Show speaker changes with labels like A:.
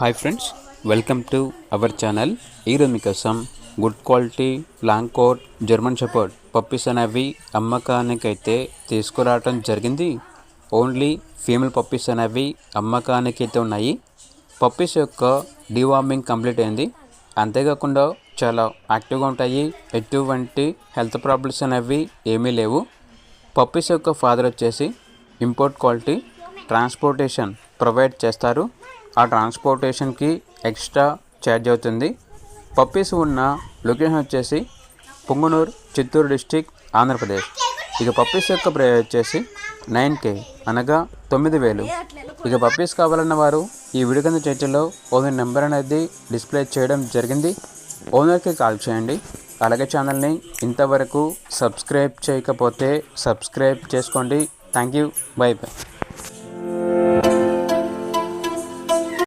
A: Hi friends, welcome to our channel. ఈరోజు మీకోసం good quality long coat German shepherd puppies అనేవి అమ్మకానికైతే తీసుకురావడం జరిగింది. ఓన్లీ ఫీమేల్ పప్పీస్ అనేవి అమ్మకానికైతే ఉన్నాయి. పప్పీస్ యొక్క డీవార్మింగ్ కంప్లీట్ అయింది. అంతేకాకుండా చాలా యాక్టివ్గా ఉంటాయి. ఎటువంటి హెల్త్ ప్రాబ్లమ్స్ అనేవి ఏమీ లేవు. పప్పీస్ యొక్క ఫాదర్ వచ్చేసి ఇంపోర్ట్ క్వాలిటీ ట్రాన్స్పోర్టేషన్ ప్రొవైడ్ చేస్తారు. ఆ ట్రాన్స్పోర్టేషన్కి ఎక్స్ట్రా ఛార్జ్ అవుతుంది. పప్పీస్ ఉన్న లొకేషన్ వచ్చేసి పుంగనూరు, చిత్తూరు డిస్టిక్, ఆంధ్రప్రదేశ్. ఇక పప్పీస్ యొక్క ప్రైస్ వచ్చేసి 9K అనగా 9,000. ఇక పప్పీస్ కావాలన్న వారు ఈ వీడియో కింద చర్చలో ఓనర్ నెంబర్ అనేది డిస్ప్లే చేయడం జరిగింది. ఓనర్కి కాల్ చేయండి. అలాగే ఛానల్ని ఇంతవరకు సబ్స్క్రైబ్ చేయకపోతే సబ్స్క్రైబ్ చేసుకోండి. Thank you. By by.